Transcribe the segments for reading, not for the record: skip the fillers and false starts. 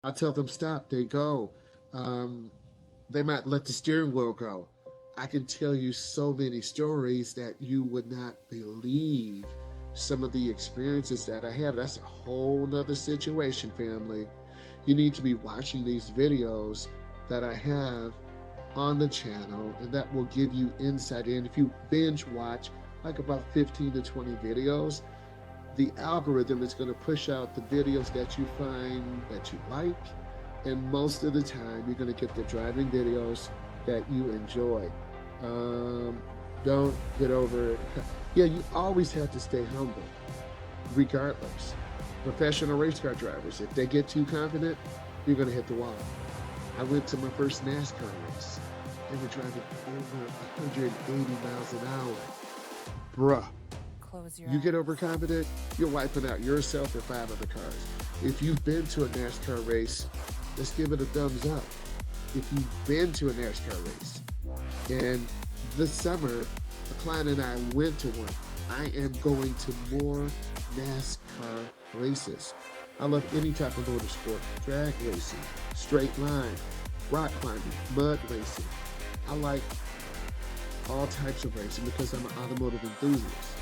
I tell them stop, they go. Um, they might let the steering wheel go. I can tell you so many stories that you would not believe some of the experiences that I have. That's a whole nother situation, family. You need to be watching these videos that I have on the channel, and that will give you insight. And if you binge watch like about 15 to 20 videos, the algorithm is going to push out the videos that you find that you like, and most of the time you're going to get the driving videos that you enjoy. um, don't get over it. Yeah, you always have to stay humble regardless. Professional race car drivers, if they get too confident, you're going to hit the wall. I went to my first NASCAR race. They were driving over 180 miles an hour. Bruh, Close your you get eyes. overconfident, you're wiping out yourself and five other cars. If you've been to a NASCAR race, let's give it a thumbs up. If you've been to a NASCAR race, and this summer, a client and I went to one. I am going to more NASCAR races. I love any type of motorsport, drag racing, straight line, rock climbing, mud racing. I like all types of racing because I'm an automotive enthusiast,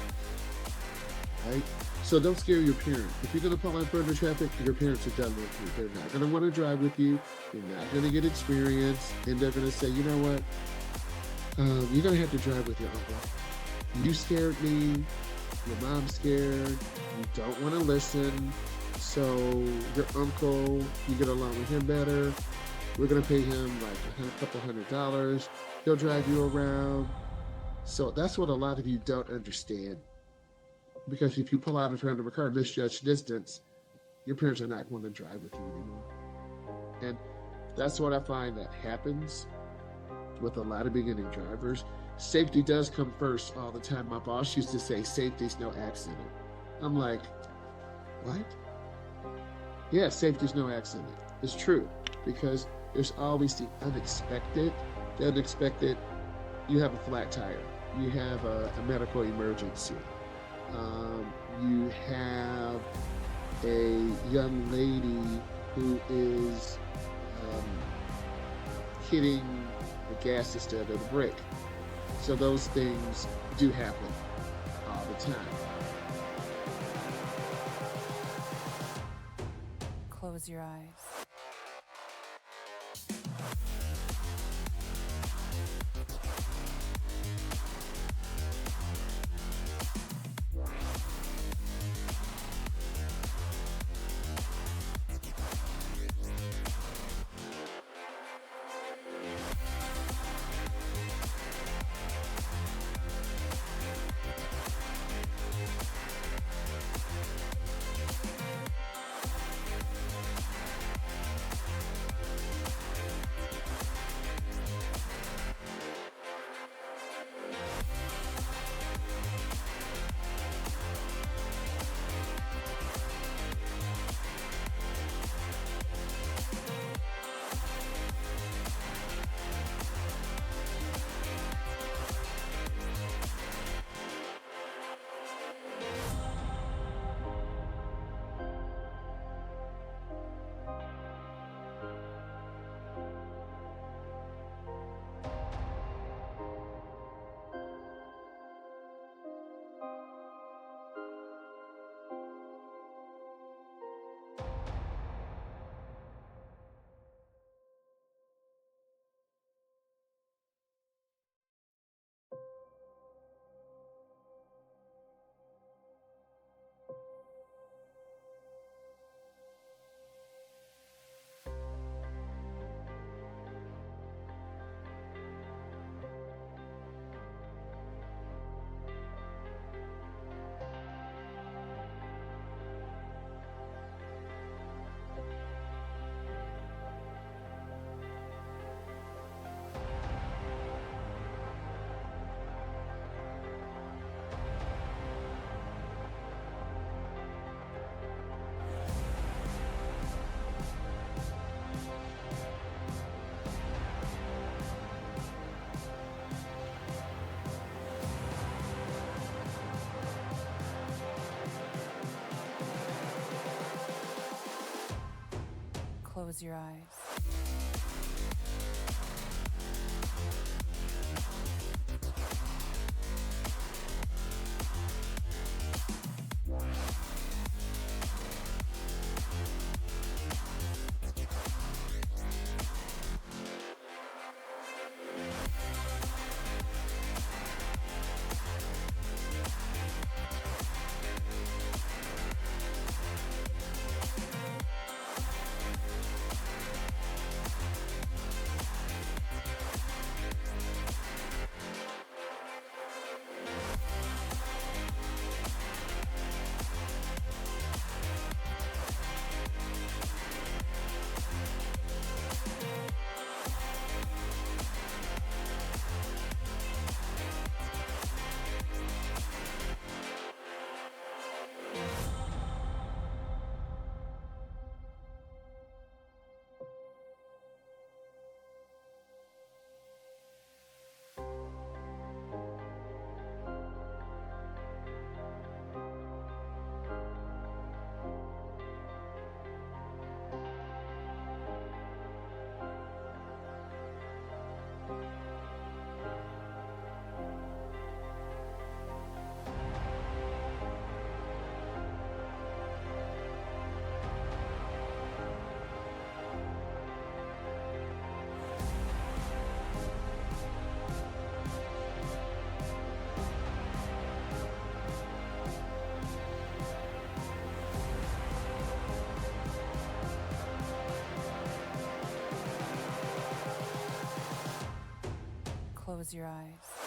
right? So don't scare your parents. If you're going to pull in front of traffic, your parents are done with you. They're not going to want to drive with you. You're not going to get experience. And they're going to say, you know what? You're going to have to drive with your uncle. You scared me. Your mom's scared. You don't want to listen. So your uncle, you get along with him better. We're going to pay him like a couple $100. He'll drive you around. So that's what a lot of you don't understand. Because if you pull out in front of a car misjudged distance, your parents are not going to drive with you anymore. And that's what I find that happens with a lot of beginning drivers. Safety does come first all the time. My boss used to say, safety's no accident. I'm like, what? Yeah, safety's no accident. It's true, because there's always the unexpected. The unexpected, you have a flat tire, you have a medical emergency, you have a young lady who is um, hitting the gas instead of the brake. So those things do happen all the time. Close your eyes. Close your eyes. Close your eyes.